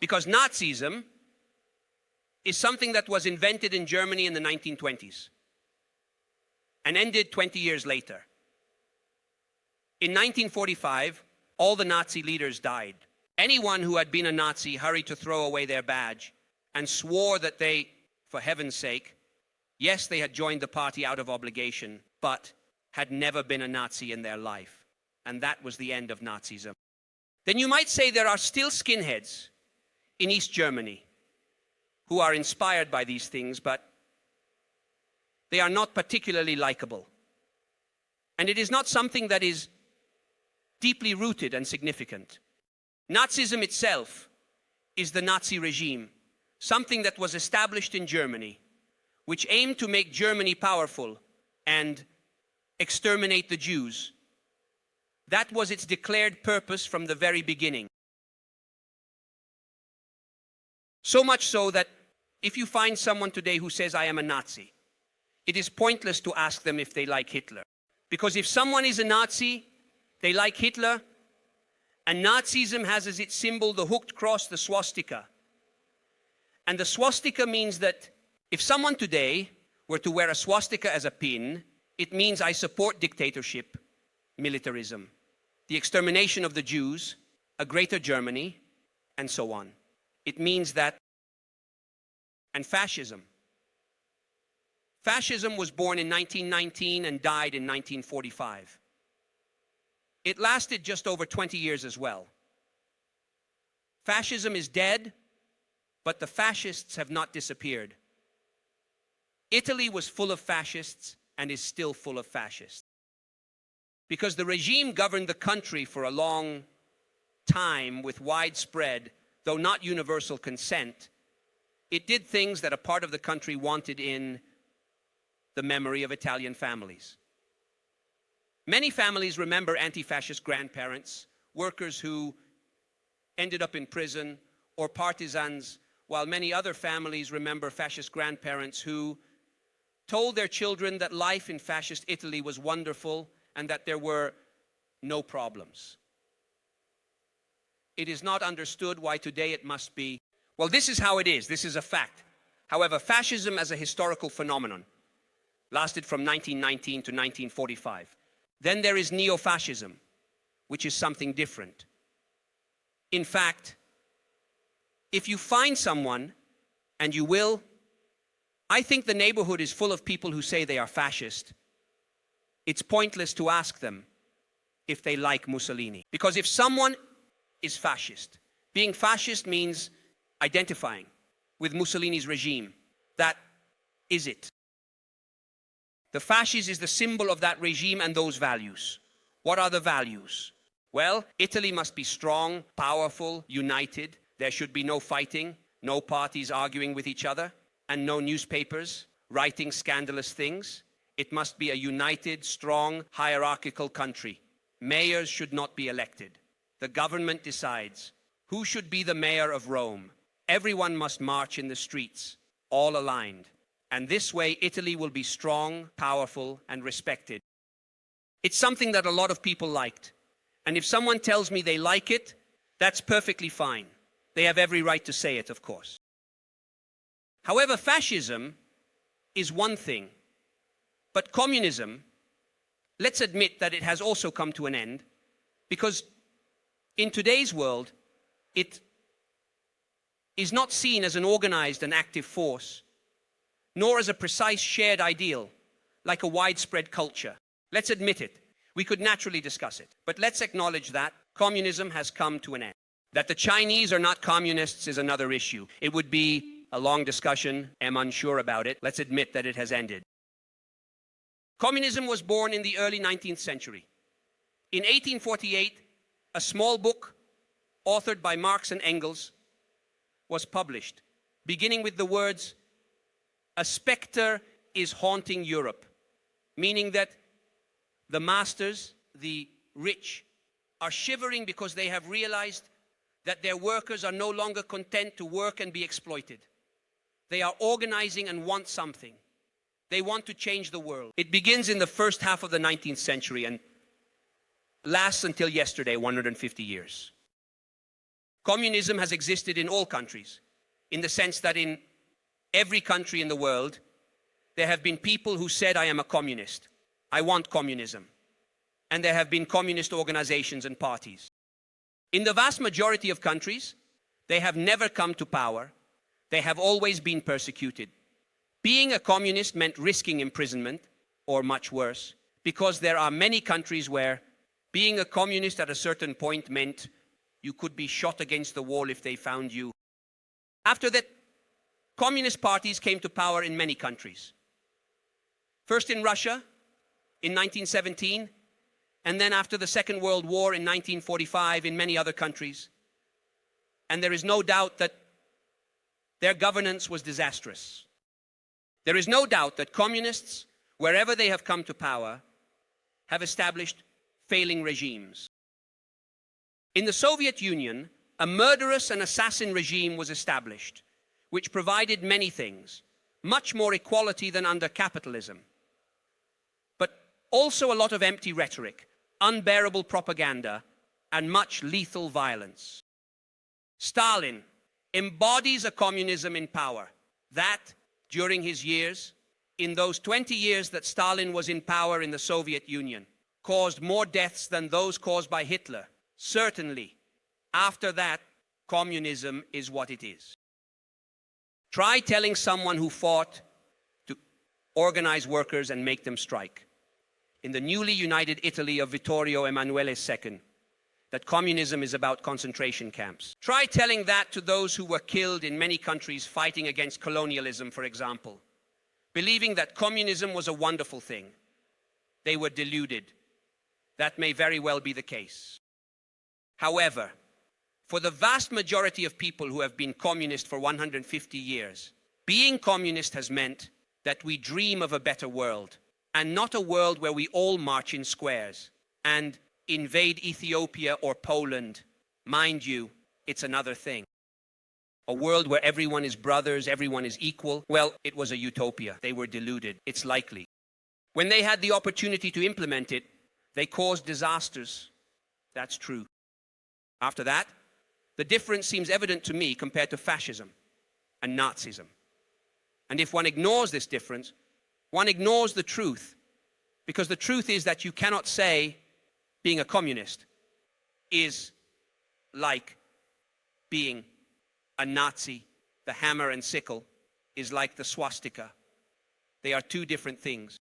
Because Nazism is something that was invented in Germany in the 1920s and ended 20 years later. In 1945, all the Nazi leaders died. Anyone who had been a Nazi hurried to throw away their badge and swore that they, for heaven's sake, yes, they had joined the party out of obligation, but had never been a Nazi in their life. And that was the end of Nazism. Then you might say there are still skinheads in East Germany who are inspired by these things, but they are not particularly likable. And it is not something that is deeply rooted and significant. Nazism itself is the Nazi regime, something that was established in Germany, which aimed to make Germany powerful and exterminate the Jews. That was its declared purpose from the very beginning. So much so that if you find someone today who says, I am a Nazi, it is pointless to ask them if they like Hitler. Because if someone is a Nazi, they like Hitler, and Nazism has as its symbol the hooked cross, the swastika. And the swastika means that if someone today were to wear a swastika as a pin, it means I support dictatorship, militarism, the extermination of the Jews, a greater Germany, and so on. It means that, and fascism. Fascism was born in 1919 and died in 1945. It lasted just over 20 years as well. Fascism is dead, but the fascists have not disappeared. Italy was full of fascists and is still full of fascists. Because the regime governed the country for a long time with widespread, though not universal consent, it did things that a part of the country wanted in the memory of Italian families. Many families remember anti-fascist grandparents, workers who ended up in prison, or partisans, while many other families remember fascist grandparents who told their children that life in fascist Italy was wonderful and that there were no problems. It is not understood why today it must be, well, this is how it is, this is a fact. However, fascism as a historical phenomenon lasted from 1919 to 1945. Then there is neo-fascism, which is something different. In fact, if you find someone, and you will, I think the neighborhood is full of people who say they are fascist. It's pointless to ask them if they like Mussolini. Because if someone is fascist, being fascist means identifying with Mussolini's regime. That is it. The fascist is the symbol of that regime and those values. What are the values? Well, Italy must be strong, powerful, united. There should be no fighting, no parties arguing with each other, and no newspapers writing scandalous things. It must be a united, strong, hierarchical country. Mayors should not be elected. The government decides who should be the mayor of Rome. Everyone must march in the streets, all aligned. And this way, Italy will be strong, powerful, and respected. It's something that a lot of people liked. And if someone tells me they like it, that's perfectly fine. They have every right to say it, of course. However, fascism is one thing. But communism, let's admit that it has also come to an end, because in today's world, it is not seen as an organized and active force, nor as a precise shared ideal, like a widespread culture. Let's admit it. We could naturally discuss it. But let's acknowledge that communism has come to an end. That the Chinese are not communists is another issue. It would be a long discussion. I'm unsure about it. Let's admit that it has ended. Communism was born in the early 19th century. In 1848, a small book authored by Marx and Engels was published, beginning with the words, "A specter is haunting Europe," meaning that the masters, the rich, are shivering because they have realized that their workers are no longer content to work and be exploited. They are organizing and want something. They want to change the world. It begins in the first half of the 19th century and lasts until yesterday, 150 years. Communism has existed in all countries, in the sense that in every country in the world, there have been people who said, I am a communist. I want communism. And there have been communist organizations and parties. In the vast majority of countries, they have never come to power. They have always been persecuted. Being a communist meant risking imprisonment, or much worse, because there are many countries where being a communist at a certain point meant you could be shot against the wall if they found you. After that, communist parties came to power in many countries. First in Russia in 1917, and then after the Second World War in 1945 in many other countries. And there is no doubt that their governance was disastrous. There is no doubt that communists, wherever they have come to power, have established failing regimes. In the Soviet Union, a murderous and assassin regime was established, which provided many things, much more equality than under capitalism, but also a lot of empty rhetoric, unbearable propaganda, and much lethal violence. Stalin embodies a communism in power that, during his years, in those 20 years that Stalin was in power in the Soviet Union, caused more deaths than those caused by Hitler. Certainly, after that, communism is what it is. Try telling someone who fought to organize workers and make them strike in the newly united Italy of Vittorio Emanuele II that communism is about concentration camps. Try telling that to those who were killed in many countries fighting against colonialism, for example, believing that communism was a wonderful thing. They were deluded. That may very well be the case. However, for the vast majority of people who have been communist for 150 years, being communist has meant that we dream of a better world, and not a world where we all march in squares and invade Ethiopia or Poland. Mind you, it's another thing. A world where everyone is brothers, everyone is equal. Well, it was a utopia. They were deluded. It's likely. When they had the opportunity to implement it, they caused disasters. That's true. After that, the difference seems evident to me compared to fascism and Nazism. And if one ignores this difference, one ignores the truth, because the truth is that you cannot say being a communist is like being a Nazi. The hammer and sickle is like the swastika. They are two different things.